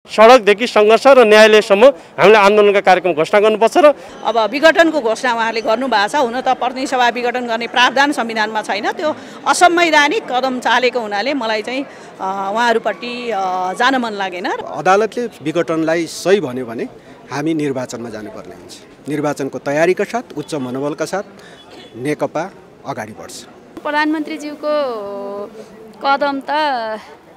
सडकदेखि सङ्घर्ष र न्यायालयसम्म हामीले आन्दोलनका कार्यक्रम घोषणा गर्नुपर्छ र अब विघटनको घोषणा उहाँले गर्नुभएको छ। हुन त प्रतिनिधि सभा विघटन गर्ने प्रावधान संविधानमा छैन, त्यो असंवैधानिक कदम चालेको हुनाले मलाई चाहिँ उहाँहरूपट्टि जान मन लागेन। अदालतले विघटनलाई सही भन्यो भने हामी निर्वाचनमा जानुपर्ने हुन्छ। निर्वाचनको तयारीका साथ उच्च मनोबलका साथ नेकपा अगाडि बढ्छ। प्रधानमन्त्रीज्यूको कदम त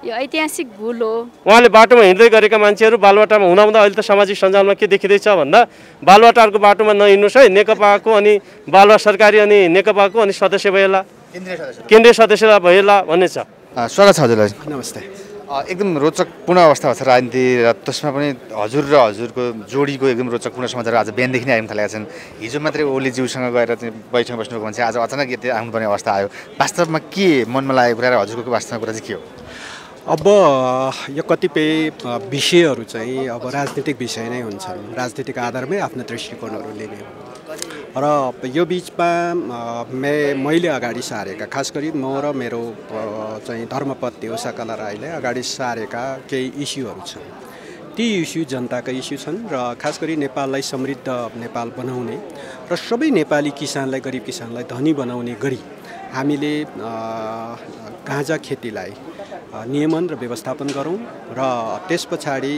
यो ऐतिहासिक भूल हो। उहाँले बाटोमा हिँड्दै गरेका मान्छेहरू बालुवाटारमा हुँदा अहिले त सामाजिक सञ्जालमा के देखिँदैछ भन्दा बालुवाटारको बाटोमा नहिँड्नुहोस् है, नेकपाको अनि बालुवा सरकारी अनि नेकपाको अनि सदस्य भएला, केन्द्रीय सदस्य भएला भन्ने छ। स्वागत छ हजुरलाई। नमस्ते। एकदम रोचकपूर्ण अवस्था छ राजनीति र त्यसमा पनि हजुर र हजुरको जोडीको एकदम रोचकपूर्ण समाचार आज बिहानदेखि नै आउन थालेका छन्। हिजो मात्रै ओलीज्यूसँग गएर चाहिँ बैठकमा बस्नुभएको मान्छे आज अचानक यति आउनुपर्ने अवस्था आयो। वास्तवमा के मनमा लागेको कुरा र हजुरको वास्तवमा कुरा चाहिँ के हो? अब यो कतिपय विषयहरू चाहिँ अब राजनीतिक विषय नै हुन्छन्, राजनीतिक आधारमै आफ्नो दृष्टिकोणहरू लिने र यो बिचमा मैले अगाडि सारेका खास गरी म र मेरो चाहिँ धर्मपत्नी उषाकला राईले अगाडि सारेका केही इस्युहरू छन्। ती इस्यु जनताका इस्यु छन् र खास गरी नेपाललाई समृद्ध नेपाल बनाउने र सबै नेपाली किसानलाई, गरिब किसानलाई धनी बनाउने गरी हामीले गाँजा खेतीलाई नियमन र व्यवस्थापन गरौँ र त्यस पछाडि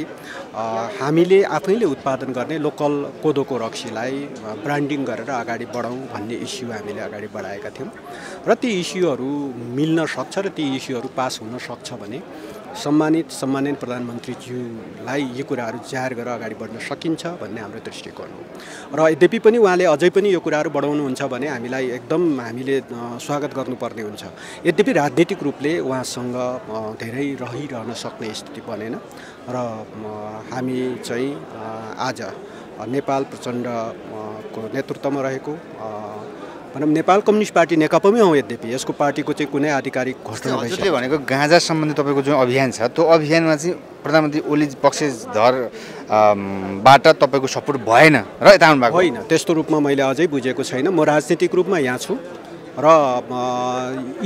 हामीले आफैले उत्पादन गर्ने लोकल कोदोको रक्सीलाई ब्रान्डिङ गरेर अगाडि बढाउँ भन्ने इस्यु हामीले अगाडि बढाएका थियौँ र ती इस्युहरू मिल्न सक्छ र ती इस्युहरू पास हुन सक्छ भने सम्मानित प्रधानमन्त्रीज्यूलाई यो कुराहरू जाहेर गरेर अगाडि बढ्न सकिन्छ भन्ने हाम्रो दृष्टिकोण हो। र यद्यपि पनि उहाँले अझै पनि यो कुराहरू बढाउनुहुन्छ भने हामीले स्वागत गर्नुपर्ने हुन्छ। यद्यपि राजनीतिक रूपले उहाँसँग धेरै रहिरहन सक्ने स्थिति बनेन र हामी चाहिँ आज नेपाल प्रचण्डको नेतृत्वमा रहेको भनौँ नेपाल कम्युनिस्ट पार्टी नेकपामै हौँ, यद्यपि यसको पार्टीको चाहिँ कुनै आधिकारिक घोषणा हजुरले भनेको गाँजा सम्बन्धी तपाईँको जुन अभियान छ त्यो अभियानमा चाहिँ प्रधानमन्त्री ओली पक्षधरबाट तपाईँको सपोर्ट भएन र यता आउनु भएको होइन। त्यस्तो रूपमा मैले अझै बुझेको छैन। म राजनीतिक रूपमा यहाँ छु र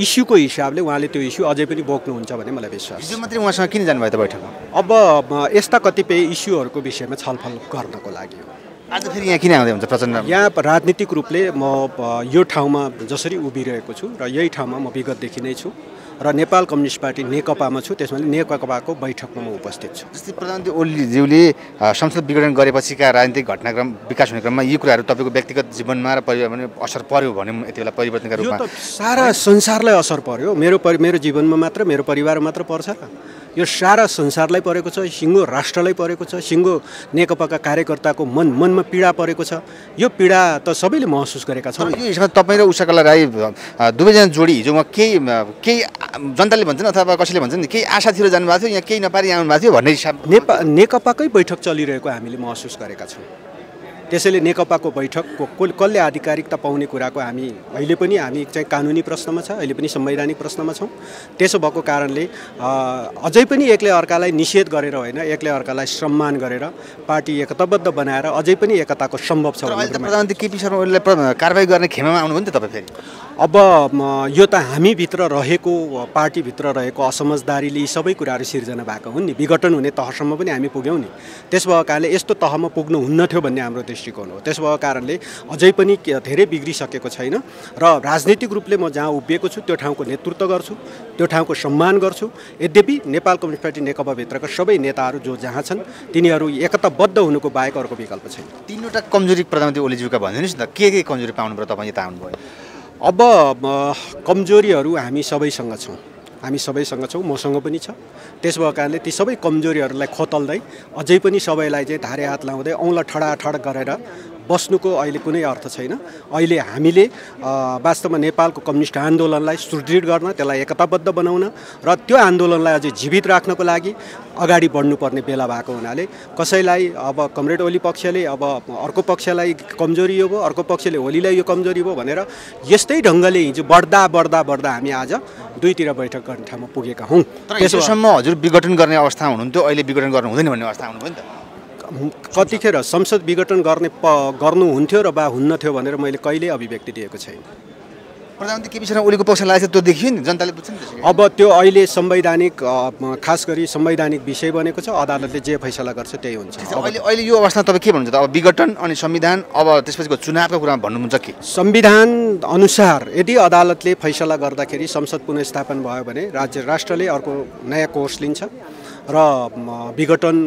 इस्युको हिसाबले उहाँले त्यो इस्यु अझै पनि बोक्नुहुन्छ भन्ने मलाई विश्वास। हिजो मात्रै उहाँसँग किन जानुभयो त बैठकमा? अब यस्ता कतिपय इस्युहरूको विषयमा छलफल गर्नको लागि हो। आज फेरि यहाँ किन आउँदै हुन्छ प्रचण्ड? यहाँ राजनीतिक रूपले म यो ठाउँमा जसरी उभिरहेको छु र यही ठाउँमा म विगतदेखि नै छु र नेपाल कम्युनिस्ट पार्टी नेकपामा छु, त्यसमा नेकपाको बैठकमा म उपस्थित छु। जस्तै प्रधानमन्त्री ओलीज्यूले संसद विघटन गरेपछिका राजनीतिक घटनाक्रम विकास हुने क्रममा यी कुराहरू तपाईँको व्यक्तिगत जीवनमा र परिवारमा असर पर्यो भने यति बेला परिवर्तनका रूपमा? यो त सारा संसारलाई असर पर्यो। मेरो जीवनमा मात्र, मेरो परिवार मात्र पर्छ र यो सारा संसारलाई परेको छ, सिङ्गो राष्ट्रलाई परेको छ, सिङ्गो नेकपाका कार्यकर्ताको मनमा पीडा परेको छ। यो पीडा त सबैले महसुस गरेका छन्। यो हिसाबमा तपाईँ र उषाकला राई दुवैजना जोडी हिजोमा केही जनताले भन्छन् अथवा कसैले भन्छन् केही आशा थियो जानुभएको थियो, यहाँ केही नपारी आउनु भएको थियो भन्ने हिसाब नेकपाकै बैठक चलिरहेको हामीले महसुस गरेका छौँ। त्यसैले नेकपाको बैठकको कसले आधिकारिकता पाउने कुराको अहिले पनि हामी चाहिँ कानुनी प्रश्नमा छ, अहिले पनि संवैधानिक प्रश्नमा छौँ। त्यसो भएको कारणले अझै पनि एकले अर्कालाई निषेध गरेर होइन, एकले अर्कालाई सम्मान गरेर पार्टी एकताबद्ध बनाएर अझै पनि एकताको सम्भव छ। प्रधानमन्त्री केपी शर्मा ओलीलाई कारबाही गर्ने खेमामा आउनुभयो नि त तपाईँ फेरि? अब यो त हामीभित्र रहेको, पार्टीभित्र रहेको असमझदारीले सबै कुराहरू सिर्जना भएको हुन् नि। विघटन हुने तहसम्म पनि हामी पुग्यौँ नि। त्यस भएको कारणले यस्तो तहमा पुग्नु हुन्न थियो भन्ने हाम्रो दृष्टिकोण हो। त्यस भएको कारणले अझै पनि धेरै बिग्रिसकेको छैन र राजनीतिक रूपले म जहाँ उभिएको छु त्यो ठाउँको नेतृत्व गर्छु, त्यो ठाउँको सम्मान गर्छु। यद्यपि नेपाल कम्युनिस्ट पार्टी नेकपाभित्रका सबै नेताहरू जो जहाँ छन् तिनीहरू एकताबद्ध हुनुको बाहेक अर्को विकल्प छैन। तीनवटा कमजोरी प्रधानमन्त्री ओलीज्यूका भनिदिनुहोस् न, के कमजोरी पाउनुभयो तपाईँ यता आउनुभयो? अब कमजोरीहरू हामी सबैसँग छौँ, मसँग पनि छ। त्यस भएको कारणले ती सबै कमजोरीहरूलाई खोतल्दै अझै पनि सबैलाई चाहिँ धारे हात लाउँदै औँला ठडाठड गरेर बस्नुको अहिले कुनै अर्थ छैन। अहिले हामीले वास्तवमा नेपालको कम्युनिस्ट आन्दोलनलाई सुदृढ गर्न, त्यसलाई एकताबद्ध बनाउन र त्यो आन्दोलनलाई अझै जीवित राख्नको लागि अगाडि बढ्नुपर्ने बेला भएको हुनाले कसैलाई अब कमरेड ओली पक्षले अब अर्को पक्षलाई कमजोरी यो भयो, अर्को पक्षले ओलीलाई यो कमजोरी भयो भनेर यस्तै ढङ्गले हिजो बढ्दा हामी आज दुईतिर बैठक गर्ने ठाउँमा पुगेका हौँ। त्यसोसम्म हजुर विघटन गर्ने अवस्था हुनुहुन्थ्यो, अहिले विघटन गर्नु हुँदैन भन्ने अवस्था आउनुभयो नि त? कतिखेर संसद विघटन गर्नुहुन्थ्यो र हुन्न थियो भनेर मैले कहिल्यै अभिव्यक्ति दिएको छैन। प्रधानमन्त्री केपी शर्मा ओलीको पक्ष लागेको त्यो देखियो नि, जनताले बुझ्छ नि त्यसरी। अब त्यो अहिले संवैधानिक खास गरी संवैधानिक विषय बनेको छ, अदालतले जे फैसला गर्छ त्यही हुन्छ। अहिले यो अवस्थामा तपाईँ के भन्नुहुन्छ त? अब विघटन अनि संविधान, अब त्यसपछिको चुनावको कुरामा भन्नुहुन्छ के? संविधान अनुसार यदि अदालतले फैसला गर्दाखेरि संसद पुनर्स्थापन भयो भने राष्ट्रले अर्को नयाँ कोर्स लिन्छ र विघटन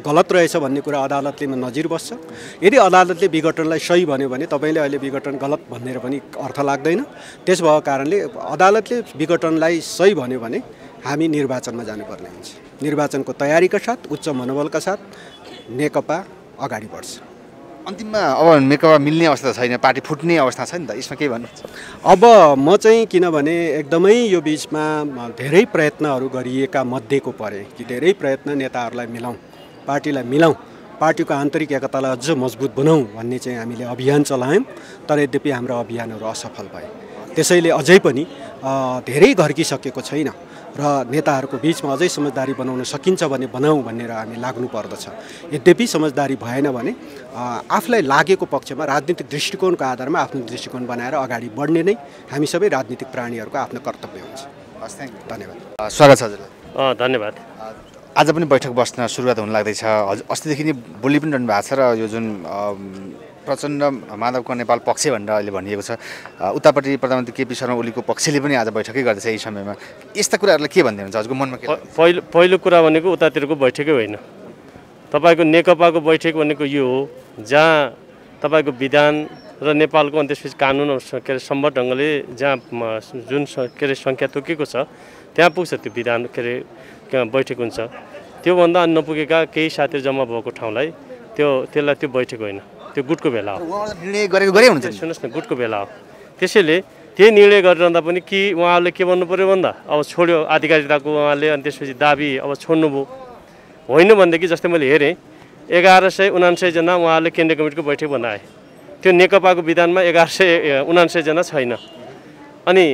गलत रहेछ भन्ने कुरा अदालतले नजिर बस्छ। यदि अदालतले विघटनलाई सही भन्यो भने तपाईँले अहिले विघटन गलत भनेर पनि अर्थ लाग्दैन। त्यस भएको कारणले अदालतले विघटनलाई सही भन्यो भने हामी निर्वाचनमा जानुपर्ने हुन्छ। निर्वाचनको तयारीका साथ, उच्च मनोबलका साथ नेकपा अगाडि बढ्छ। अन्तिममा अब नेकपा मिल्ने अवस्था छैन, पार्टी फुट्ने अवस्था छ नि त, यसमा के भन्नुहुन्छ? अब म चाहिँ किनभने एकदमै यो बिचमा धेरै प्रयत्नहरू गरिएका मध्येको परे कि धेरै प्रयत्न नेताहरूलाई मिलाउँ, पार्टीलाई मिलाउँ, पार्टीको आन्तरिक एकतालाई अझ मजबुत बनाऊँ भन्ने चाहिँ हामीले अभियान चलायौँ। तर यद्यपि हाम्रो अभियानहरू असफल भए। त्यसैले अझै पनि धेरै घर्किसकेको छैन र नेताहरूको बिचमा अझै समझदारी बनाउन सकिन्छ भने बनाऊँ भनेर हामी लाग्नु पर्दछ। यद्यपि समझदारी भएन भने आफूलाई लागेको पक्षमा राजनीतिक दृष्टिकोणको आधारमा आफ्नो दृष्टिकोण बनाएर अगाडि बढ्ने नै हामी सबै राजनीतिक प्राणीहरूको आफ्नो कर्तव्य हुन्छ। हस्, धन्यवाद। स्वागत छ हजुरलाई। धन्यवाद। आज पनि बैठक बस्न सुरुवात हुन लाग्दैछ। अस्तिदेखि नै बोली पनि रहनु भएको छ र यो जुन प्रचण्ड माधवको नेपाल पक्ष भनेर अहिले भनिएको छ, उतापट्टि प्रधानमन्त्री केपी शर्मा ओलीको पक्षले पनि आज बैठकै गर्दैछ। यही समयमा यस्ता कुराहरूलाई के भन्दै हुन्छ हजुरको मनमा? पहिलो कुरा भनेको उतातिरको बैठकै होइन, तपाईँको नेकपाको बैठक भनेको यो हो जहाँ तपाईँको विधान र नेपालको अनि त्यसपछि कानुन के अरे सम्भव ढङ्गले जहाँ जुन के अरे सङ्ख्या तोकेको छ त्यहाँ पुग्छ त्यो विधान के अरे बैठक हुन्छ। त्योभन्दा नपुगेका केही साथीहरू जम्मा भएको ठाउँलाई त्यसलाई त्यो बैठक होइन, त्यो गुटको भेला हो। निर्णय गरेकै हुन्छ। सुन्नुहोस् न, गुटको भेला हो। त्यसैले त्यही निर्णय गरिरहँदा पनि कि उहाँहरूले के भन्नु पऱ्यो भन्दा अब छोड्यो आधिकारिकताको उहाँले, अनि त्यसपछि दाबी अब छोड्नुभयो। होइन भनेदेखि जस्तै मैले हेरेँ 1199 जना उहाँहरूले केन्द्रीय कमिटीको बैठक बनाए। त्यो नेकपाको विधानमा 1199 जना छैन। अनि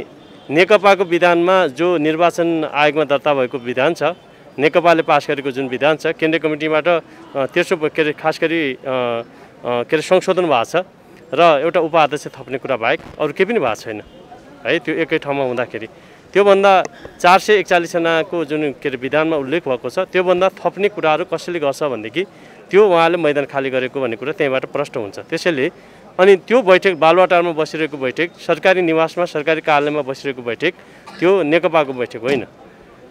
नेकपाको विधानमा जो निर्वाचन आयोगमा दर्ता भएको विधान छ, नेकपाले पास गरेको जुन विधान छ, केन्द्रीय कमिटीबाट तेस्रो के अरे खास गरी के अरे संशोधन भएको छ र एउटा उपाध्यक्ष थप्ने कुरा बाहेक अरू केही पनि भएको छैन है। त्यो एकै ठाउँमा हुँदाखेरि त्योभन्दा 441 जनाको जुन के अरे विधानमा उल्लेख भएको छ त्योभन्दा थप्ने कुराहरू कसैले गर्छ भनेदेखि त्यो उहाँले मैदान खाली गरेको भन्ने कुरा त्यहीँबाट प्रष्ट हुन्छ। त्यसैले अनि त्यो बैठक बालुवाटारमा बसिरहेको बैठक, सरकारी निवासमा सरकारी कार्यालयमा बसिरहेको बैठक त्यो नेकपाको बैठक होइन।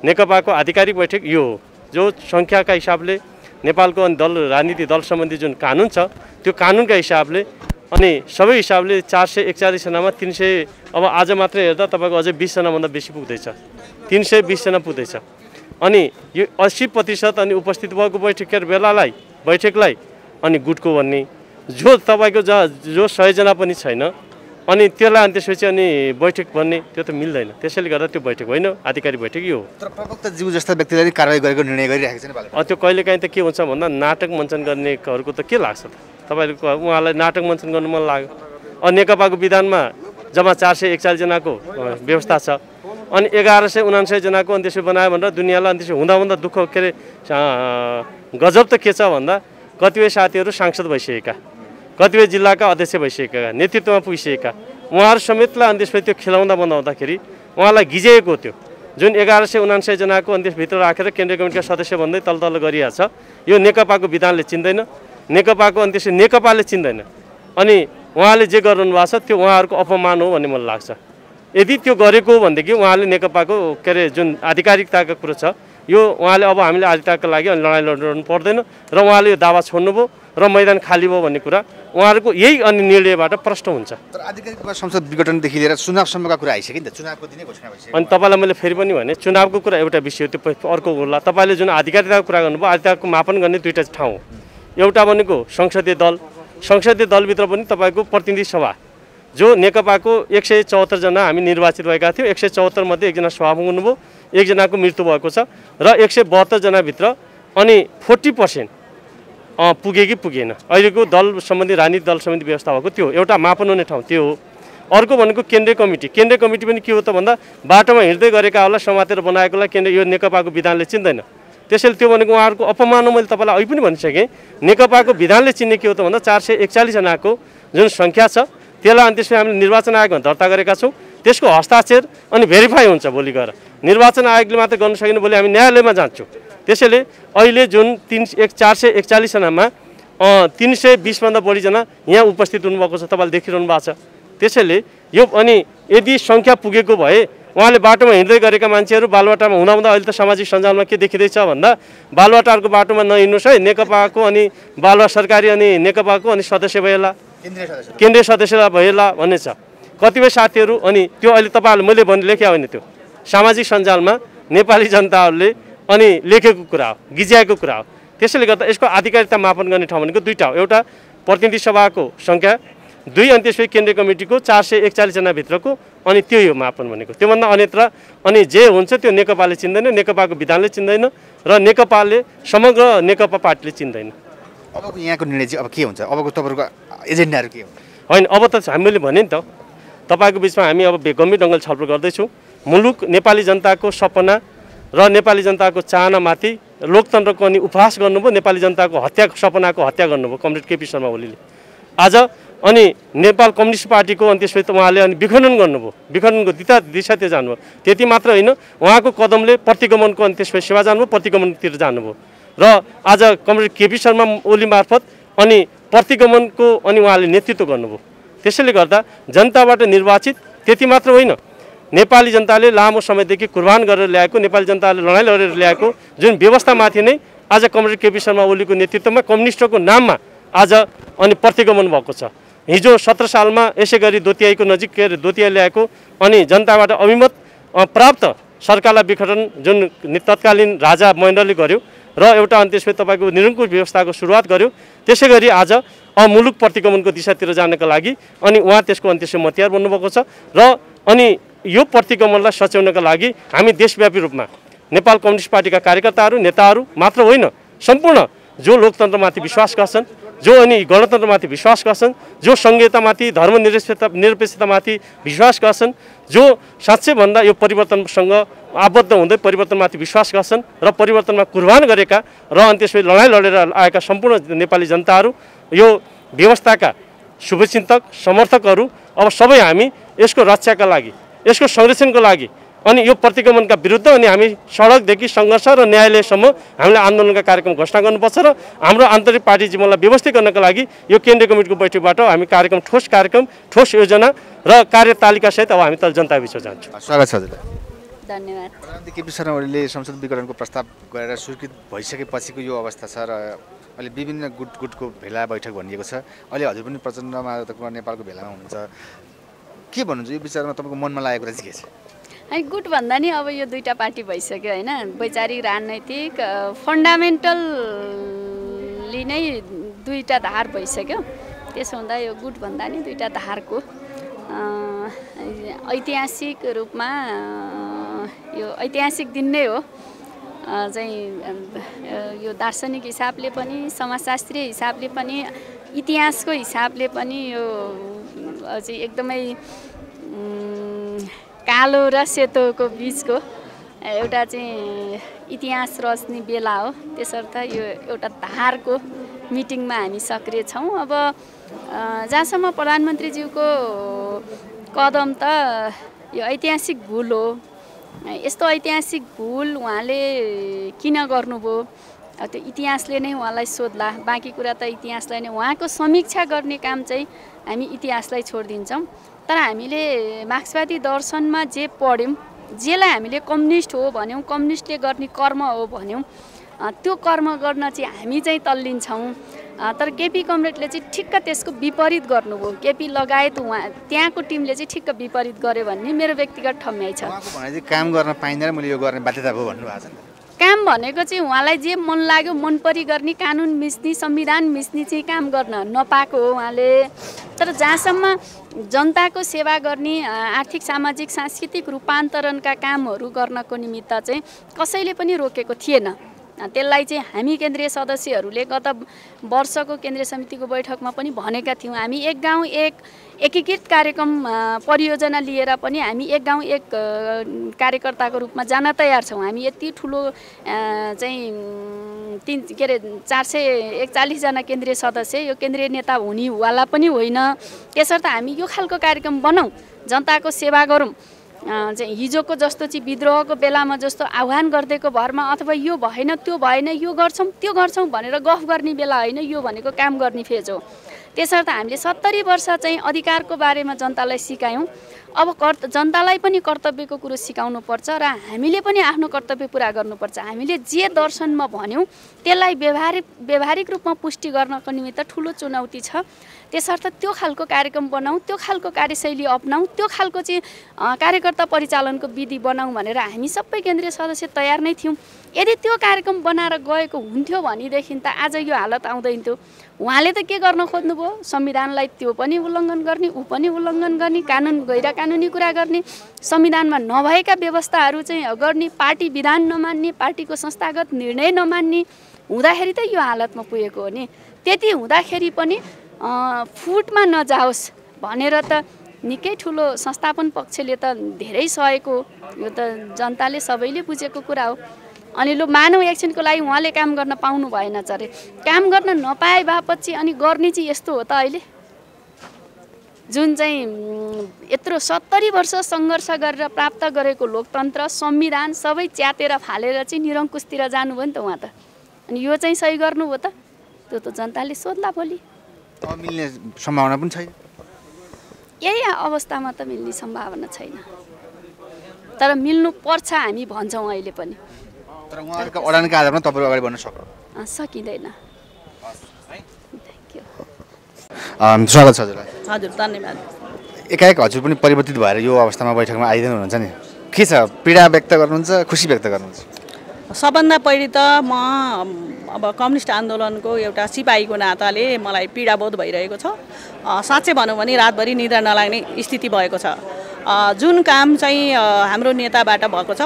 नेकपाको आधिकारिक बैठक यो हो जो सङ्ख्याका हिसाबले नेपालको अनि दल राजनीतिक दल सम्बन्धी जुन कानुन छ त्यो कानुनका हिसाबले अनि सबै हिसाबले 441 जनामा 300 अब आज मात्रै हेर्दा तपाईँको अझै 20 जनाभन्दा बेसी पुग्दैछ, 320 जना पुग्दैछ। अनि यो 80% अनि उपस्थित भएको बैठकलाई अनि गुटको भन्ने जो तपाईँको जो 100 जना पनि छैन अनि त्यसलाई अनि त्यसपछि अनि बैठक भन्ने त्यो त मिल्दैन। त्यसैले गर्दा त्यो बैठक होइन, आधिकारिक बैठक यो हो। तर प्रवक्ताज्यू जस्ता व्यक्तिले कारवाही गरेको निर्णय गरिरहेको छ नि। त्यो कहिलेकाहीँ त के हुन्छ भन्दा नाटक मञ्चन गर्नेहरूको त के लाग्छ त तपाईँको उहाँलाई नाटक मञ्चन गर्नु मन लाग्यो। अनि नेकपाको विधानमा जम्मा 441 जनाको व्यवस्था छ अनि 1199 जनाको अनि त्यसो बनायो भनेर दुनियाँलाई अनि त्यसो हुँदा दुःख के अरे गजब त के छ भन्दा कतिपय साथीहरू सांसद भइसकेका, कतिपय जिल्लाका अध्यक्ष भइसकेका, नेतृत्वमा पुगिसकेका उहाँहरू समेतलाई अनि त्यसपछि त्यो खेलाउँदा बनाउँदाखेरि उहाँलाई गिजेको त्यो जुन 1199 जनाको अनि त्यसभित्र राखेर केन्द्रीय कमिटीका सदस्य भन्दै तल गरिरहेको छ यो नेकपाको विधानले चिन्दैन, नेकपाको अनि त्यसपछि नेकपाले चिन्दैन। अनि उहाँले जे गरिरहनु भएको छ त्यो उहाँहरूको अपमान हो भन्ने मलाई लाग्छ। यदि त्यो गरेको हो भनेदेखि उहाँले नेकपाको के अरे जुन आधिकारिकताको कुरो छ यो उहाँले अब हामीले आधिकारिकताको लागि अनि लडाइँ लड्नु पर्दैन र उहाँले यो दावा छोड्नुभयो र मैदान खाली भयो भन्ने कुरा उहाँहरूको यही अनि निर्णयबाट प्रष्ट हुन्छ। तर आधिकारिक संसद विघटनदेखि लिएर चुनावसम्मका कुरा आइसक्यो नि त, चुनावको दिनै घोषणा भइसक्यो। अनि तपाईँलाई मैले फेरि पनि भने चुनावको कुरा एउटा विषय हो, त्यो अर्को होला। तपाईँले जुन आधिकारिकताको कुरा गर्नुभयो, आधिकारिकताको मापन गर्ने दुईवटा ठाउँ हो। एउटा भनेको संसदीय दल, संसदीय दलभित्र पनि तपाईँको प्रतिनिधि सभा जो नेकपाको 174 जना हामी निर्वाचित भएका थियौँ, 174 मध्ये एकजना सभामुख हुनुभयो, एकजनाको मृत्यु भएको छ र 172 जनाभित्र अनि 40% पुगे कि पुगेन अहिलेको दल सम्बन्धी राजनीतिक दल सम्बन्धी व्यवस्था भएको त्यो एउटा मापन हुने ठाउँ त्यो हो। अर्को भनेको केन्द्रीय कमिटी पनि के हो त भन्दा बाटोमा हिँड्दै गरेकाहरूलाई समातेर बनाएकोलाई केन्द्र यो नेकपाको विधानले चिन्दैन। त्यसैले त्यो भनेको उहाँहरूको अपमान हो। मैले तपाईँलाई अहिले पनि भनिसकेँ नेकपाको विधानले चिन्ने के हो त भन्दा 441 जनाको जुन सङ्ख्या छ त्यसलाई अनि त्यसपछि हामीले निर्वाचन आयोगमा दर्ता गरेका छौँ त्यसको हस्ताक्षर अनि भेरिफाई हुन्छ भोलि गएर। निर्वाचन आयोगले मात्र गर्न सकेन, भोलि हामी न्यायालयमा जान्छौँ। त्यसैले अहिले जुन 441 जनामा 320 भन्दा बढीजना यहाँ उपस्थित हुनुभएको छ, तपाईँले देखिरहनु भएको छ। त्यसैले यो अनि यदि सङ्ख्या पुगेको भए उहाँले बाटोमा हिँड्दै गरेका मान्छेहरू बालुवाटारमा हुँदा अहिले त सामाजिक सञ्जालमा के देखिँदैछ भन्दा बालुवाटारको बाटोमा नहिँड्नुहोस् है, नेकपाको अनि बालुवा सरकारी अनि नेकपाको अनि सदस्य भएला, केन्द्रीय सदस्य भएला भन्ने छ कतिपय साथीहरू। अनि त्यो अहिले तपाईँहरूले मैले लेख्या होइन, त्यो सामाजिक सञ्जालमा नेपाली जनताहरूले अनि लेखेको कुरा हो, गिज्याएको कुरा हो। त्यसैले गर्दा यसको आधिकारिकता मापन गर्ने ठाउँ भनेको दुईवटा हो, एउटा प्रतिनिधि सभाको सङ्ख्या, दुई अनि त्यसपछि केन्द्रीय कमिटीको 441 जनाभित्रको, अनि त्यो यो मापन भनेको। त्योभन्दा अन्यत्र अनि जे हुन्छ त्यो नेकपाले चिन्दैन, नेकपाको विधानले चिन्दैन र नेकपाले समग्र नेकपा पार्टीले चिन्दैन। अबको यहाँको निर्णय चाहिँ अब के हुन्छ? अबको तपाईँहरूको एजेन्डाहरू के हुन्छ? होइन, अब त हामीले भने नि त तपाईँको बिचमा हामी अब गम्भीर ढङ्गले छलफल गर्दैछौँ। मुलुक नेपाली जनताको सपना र नेपाली जनताको चाहनामाथि लोकतन्त्रको अनि उपहास गर्नुभयो, नेपाली जनताको सपनाको हत्या गर्नुभयो कमरेड केपी शर्मा ओलीले आज। अनि नेपाल कम्युनिस्ट पार्टीको अनि त्यसपछि उहाँले अनि विखण्डन गर्नुभयो, विखण्डनको दिशातिर जानुभयो। त्यति मात्र होइन, उहाँको कदमले प्रतिगमनको अनि त्यसपछि सेवा जानुभयो, प्रतिगमनतिर जानुभयो र आज कमरेड केपी शर्मा ओली मार्फत अनि प्रतिगमनको अनि उहाँले नेतृत्व गर्नुभयो। त्यसैले गर्दा जनताबाट निर्वाचित त्यति मात्र होइन, नेपाली जनताले लामो समयदेखि कुर्बान गरेर ल्याएको, नेपाली जनताले लडाइँ लडेर ल्याएको जुन व्यवस्थामाथि नै आज कमरेड केपी शर्मा ओलीको नेतृत्वमा कम्युनिस्टको नाममा आज अनि प्रतिगमन भएको छ। हिजो 17 सालमा यसै गरी दोतियाईको नजिक दोतिया ल्याएको अनि जनताबाट अभिमत प्राप्त सरकारलाई विखण्डन जुन तत्कालीन राजा महेन्द्रले गर्यो र एउटा अनि त्यसपछि तपाईँको निरङ्कुश व्यवस्थाको सुरुवात गर्यो। त्यसै गरी आज मुलुक प्रतिगमनको दिशातिर जानका लागि अनि उहाँ त्यसको अनि त्यसै मतियार बन्नुभएको छ र अनि यो प्रतिगमनलाई सच्याउनका लागि हामी देशव्यापी रूपमा नेपाल कम्युनिस्ट पार्टीका कार्यकर्ताहरू, नेताहरू मात्र होइन, सम्पूर्ण जो लोकतन्त्रमाथि विश्वास गर्छन्, जो अनि गणतन्त्रमाथि विश्वास गर्छन्, जो संहितामाथि धर्मनिरपेक्षतामाथि विश्वास गर्छन्, जो साँच्चै भन्दा यो परिवर्तनसँग आबद्ध हुँदै परिवर्तनमाथि विश्वास गर्छन् र परिवर्तनमा कुर्बान गरेका र अनि त्यसपछि लडाइँ लडेर आएका सम्पूर्ण नेपाली जनताहरू, यो व्यवस्थाका शुभचिन्तक समर्थकहरू अब सबै हामी यसको रक्षाका लागि, यसको संरक्षणको लागि अनि यो प्रतिगमनका विरुद्ध अनि हामी सडकदेखि सङ्घर्ष र न्यायालयसम्म हामीले आन्दोलनका कार्यक्रम घोषणा गर्नुपर्छ र हाम्रो आन्तरिक पार्टी जीवनलाई व्यवस्थित गर्नका लागि यो केन्द्रीय कमिटीको बैठकबाट हामी कार्यक्रम, ठोस योजना र कार्यतालिकासहित अब हामी त जनताबिच जान्छौँ। स्वागत छ हजुर। धन्यवाद। प्रधानमन्त्री केपी शर्मा ओलीले संसद विघटनको प्रस्ताव गरेर स्वीकृत भइसकेपछिको यो अवस्था छ र अहिले विभिन्न गुटको भेला बैठक भनिएको छ। अहिले हजुर पनि प्रचण्डमा नेपालको भेलामा हुनुहुन्छ, के भन्नुहुन्छ यो विचारमा? तपाईँको मनमा लागेको कुरा चाहिँ के छ? गुट भन्दा नि अब यो दुईटा पार्टी भइसक्यो होइन, वैचारिक राजनैतिक फन्डामेन्टल्ली नै दुईटा धार भइसक्यो। त्यसो हुँदा यो गुट भन्दा नि दुईटा धारको ऐतिहासिक रूपमा यो ऐतिहासिक दिन नै हो चाहिँ यो दार्शनिक हिसाबले पनि, समाजशास्त्रीय हिसाबले पनि, इतिहासको हिसाबले पनि यो चाहिँ एकदमै कालो र सेतोको बिचको एउटा चाहिँ इतिहास रच्ने बेला हो। त्यसर्थ यो एउटा धारको मिटिङमा हामी सक्रिय छौँ। अब जहाँसम्म प्रधानमन्त्रीज्यूको कदम त यो ऐतिहासिक भुल हो। यस्तो ऐतिहासिक भुल उहाँले किन गर्नुभयो त्यो इतिहासले नै उहाँलाई सोध्ला। बाँकी कुरा त इतिहासलाई नै, उहाँको समीक्षा गर्ने काम चाहिँ हामी इतिहासलाई छोडिदिन्छौँ। तर हामीले मार्क्सवादी दर्शनमा जे पढ्यौँ, जेलाई हामीले कम्युनिस्ट हो भन्यौँ, कम्युनिस्टले गर्ने कर्म हो भन्यौँ, त्यो कर्म गर्न चाहिँ हामी चाहिँ तल्लिन्छौँ। तर केपी कमरेडले चाहिँ ठिक्क त्यसको विपरीत गर्नुभयो। केपी लगायत उहाँ त्यहाँको टिमले चाहिँ ठिक्क विपरीत गर्यो भन्ने मेरो व्यक्तिगत ठम्याइ छ। काम गर्न पाइँदैन, मैले यो गर्ने बाध्यता भयो भन्नुभएको छ। काम भनेको चाहिँ उहाँलाई जे मन लाग्यो, मन परी गर्ने, कानुन मिच्ने, संविधान मिच्ने चाहिँ काम गर्न नपाएको हो उहाँले। तर जहाँसम्म जनताको सेवा गर्ने, आर्थिक, सामाजिक, सांस्कृतिक रूपान्तरणका कामहरू गर्नको निमित्त चाहिँ कसैले पनि रोकेको थिएन। त्यसलाई चाहिँ हामी केन्द्रीय सदस्यहरूले गत वर्षको केन्द्रीय समितिको बैठकमा पनि भनेका थियौँ। हामी एक गाउँ एक एकीकृत कार्यक्रम परियोजना लिएर पनि हामी एक गाउँ एक कार्यकर्ताको रूपमा जान तयार छौँ। हामी यति ठुलो चाहिँ 441 जना केन्द्रीय सदस्य, यो केन्द्रीय नेता हुनेवाला पनि होइन। त्यसर्थ हामी यो खालको कार्यक्रम बनाऊँ, जनताको सेवा गरौँ। चाहिँ हिजोको जस्तो चाहिँ विद्रोहको बेलामा जस्तो आह्वान गरिदिएको भरमा अथवा यो भएन त्यो भएन यो गर्छौँ त्यो गर्छौँ भनेर गफ गर्ने बेला होइन, यो भनेको काम गर्ने फेज हो। त्यसर्थ हामीले 70 वर्ष चाहिँ अधिकारको बारेमा जनतालाई सिकायौँ। अब जनतालाई पनि कर्तव्यको कुरो सिकाउनुपर्छ र हामीले पनि आफ्नो कर्तव्य पुरा गर्नुपर्छ। हामीले जे दर्शनमा भन्यौँ त्यसलाई व्यवहारिक रूपमा पुष्टि गर्नको निमित्त ठुलो चुनौती छ। त्यसर्थ त्यो खालको कार्यक्रम बनाऊँ, त्यो खालको कार्यशैली अपनाऊँ, त्यो खालको चाहिँ कार्यकर्ता परिचालनको विधि बनाऊँ भनेर हामी सबै केन्द्रीय सदस्य तयार नै थियौँ। यदि त्यो कार्यक्रम बनाएर गएको हुन्थ्यो भनेदेखि त आज यो हालत आउँदैन थियो। उहाँले त के गर्न खोज्नुभयो, संविधानलाई त्यो पनि उल्लङ्घन गर्ने, ऊ पनि उल्लङ्घन गर्ने, कानुन गैर कानुनी कुरा गर्ने, संविधानमा नभएका व्यवस्थाहरू चाहिँ गर्ने, पार्टी विधान नमान्ने, पार्टीको संस्थागत निर्णय नमान्ने हुँदाखेरि त यो हालतमा पुगेको हो नि। त्यति हुँदाखेरि पनि फुटमा नजाओस् भनेर त निकै ठुलो संस्थापन पक्षले त धेरै सहेको, यो त जनताले सबैले बुझेको कुरा हो। अनि लु मानव एकछिनको लागि उहाँले काम गर्न पाउनु भएन अरे, काम गर्न नपाए बापत अनि गर्ने चाहिँ यस्तो हो त अहिले जुन चाहिँ यत्रो 70 वर्ष सङ्घर्ष गरेर प्राप्त गरेको लोकतन्त्र संविधान सबै च्यातेर फालेर चाहिँ निरङ्कुशतिर जानुभयो नि त उहाँ त। अनि यो चाहिँ सही गर्नुभयो त, त्यो त जनताले सोध्ला भोलि। मिल्ने सम्भावना पनि छैन, यही अवस्थामा त मिल्ने सम्भावना छैन, तर मिल्नु पर्छ हामी भन्छौँ अहिले पनि। तर उहाँहरूको अडानको आधारमा तपाईहरु अगाडि बढ्न सकिँदैन। स्वागत छ हजुरलाई। हजुर धन्यवाद। एकाएक हजुर पनि परिवर्तित भएर यो अवस्थामा बैठकमा आइदिनु हुनुहुन्छ नि, के छ, पीडा व्यक्त गर्नुहुन्छ, खुसी व्यक्त गर्नुहुन्छ? सबभन्दा पहिले त म अब कम्युनिस्ट आन्दोलनको एउटा सिपाहीको नाताले मलाई पीडाबोध भइरहेको छ। साँच्चै भनौँ भने रातभरि निद्रा नलाग्ने स्थिति भएको छ। जुन काम चाहिँ हाम्रो नेताबाट भएको छ,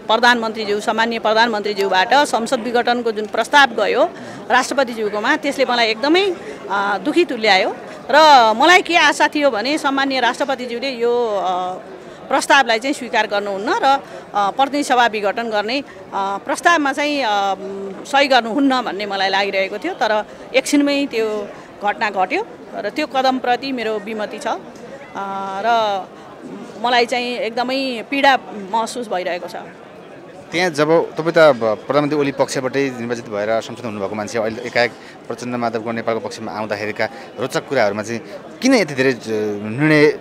प्रधानमन्त्रीज्यू सामान्य प्रधानमन्त्रीज्यूबाट संसद विघटनको जुन प्रस्ताव गयो राष्ट्रपतिज्यूकोमा, त्यसले मलाई एकदमै दुखी तुल्यायो। र मलाई के आशा थियो भने सामान्य राष्ट्रपतिज्यूले यो प्रस्तावलाई चाहिँ स्वीकार गर्नुहुन्न र प्रतिनिधि सभा विघटन गर्ने प्रस्तावमा चाहिँ सही गर्नुहुन्न भन्ने मलाई लागिरहेको थियो। तर एकछिनमै त्यो घटना घट्यो र त्यो कदमप्रति मेरो विमति छ र मलाई चाहिँ एकदमै पीडा महसुस भइरहेको छ। त्यहाँ जब तपाईँ त प्रधानमन्त्री ओली पक्षबाटै निर्वाचित भएर संसद हुनुभएको मान्छे, अहिले एकाएक प्रचण्ड माधवको नेपालको पक्षमा आउँदाखेरिका रोचक कुराहरूमा चाहिँ किन यति धेरै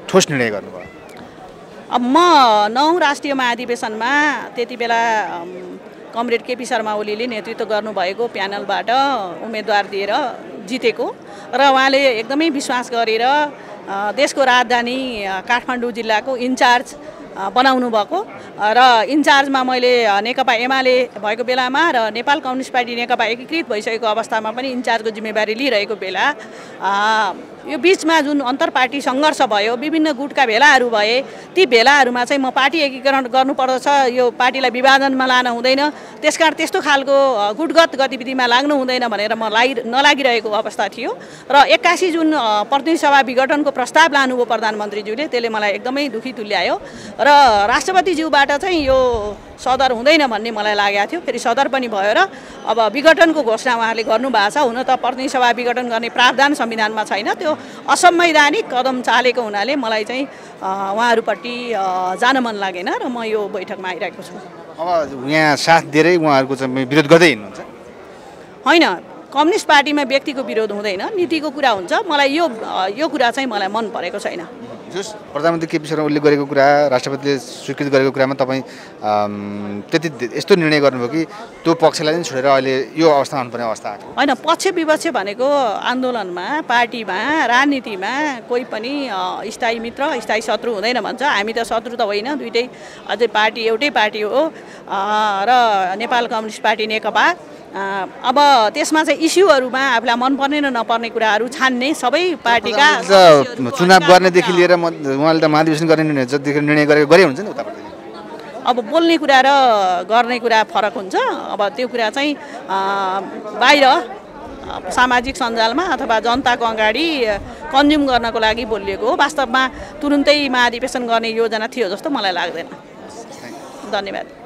ठोस निर्णय गर्नुभयो? अब म 9 राष्ट्रिय महाधिवेशनमा त्यति बेला कमरेड केपी शर्मा ओलीले नेतृत्व गर्नुभएको प्यानलबाट उम्मेदवार दिएर जितेको र उहाँले एकदमै विश्वास गरेर देशको राजधानी काठमाडौँ जिल्लाको इन्चार्ज बनाउनु भएको र इन्चार्जमा मैले नेकपा एमाले भएको बेलामा र नेपाल कम्युनिस्ट पार्टी नेकपा एकीकृत भइसकेको अवस्थामा पनि इन्चार्जको जिम्मेवारी लिइरहेको बेला यो बिचमा जुन अन्तर्पार्टी सङ्घर्ष भयो, विभिन्न गुटका भेलाहरू भए, ती भेलाहरूमा चाहिँ म पार्टी एकीकरण गर्नुपर्दछ, यो पार्टीलाई विभाजनमा लान हुँदैन, त्यसकारण त्यस्तो खालको गुटगत गतिविधिमा लाग्नु हुँदैन भनेर म नलागिरहेको अवस्था थियो। र 81 जुन प्रतिनिधि सभा विघटनको प्रस्ताव लानुभयो प्रधानमन्त्रीज्यूले, त्यसले मलाई एकदमै दुखी तुल्यायो र राष्ट्रपतिज्यूबाट चाहिँ यो सदर हुँदैन भन्ने मलाई लागेको थियो। फेरि सदर पनि भयो र अब विघटनको घोषणा उहाँले गर्नुभएको छ। हुन त प्रतिनिधि सभा विघटन गर्ने प्रावधान संविधानमा छैन, त्यो असंवैधानिक कदम चालेको हुनाले मलाई चाहिँ उहाँहरूपट्टि जान मन लागेन र म यो बैठकमा आइरहेको छु। अब यहाँ साथ दिएरै उहाँहरूको चाहिँ विरोध गर्दै हिँड्नुहुन्छ? होइन, कम्युनिस्ट पार्टीमा व्यक्तिको विरोध हुँदैन, नीतिको कुरा हुन्छ। मलाई यो कुरा चाहिँ मलाई मन परेको छैन। जस प्रधानमन्त्री केपी शर्मा ओलीले गरेको कुरा, राष्ट्रपतिले स्वीकृत गरेको कुरामा तपाईँ त्यति यस्तो निर्णय गर्नुभयो कि त्यो पक्षलाई पनि छोडेर अहिले यो अवस्था आउनुपर्ने अवस्था आएको? होइन, पक्ष विपक्ष भनेको आन्दोलनमा, पार्टीमा, राजनीतिमा कोही पनि स्थायी मित्र स्थायी शत्रु हुँदैन भन्छ। हामी त शत्रु त होइन, दुइटै अझै पार्टी एउटै पार्टी हो र नेपाल कम्युनिस्ट पार्टी नेकपा। अब त्यसमा चाहिँ इस्युहरूमा आफूलाई मनपर्ने र नपर्ने कुराहरू छान्ने सबै पार्टीका चुनाव गर्नेदेखि लिएर उहाँले त महाधिवेशन गर्ने निर्णय गरेको गरे हुन्छ नि उताबाट? अब बोल्ने कुरा र गर्ने कुरा फरक हुन्छ। अब त्यो कुरा चाहिँ बाहिर सामाजिक सञ्जालमा अथवा जनताको अगाडि कन्ज्युम गर्नको लागि बोलिएको हो। वास्तवमा तुरुन्तै महाधिवेशन गर्ने योजना थियो जस्तो मलाई लाग्दैन। धन्यवाद।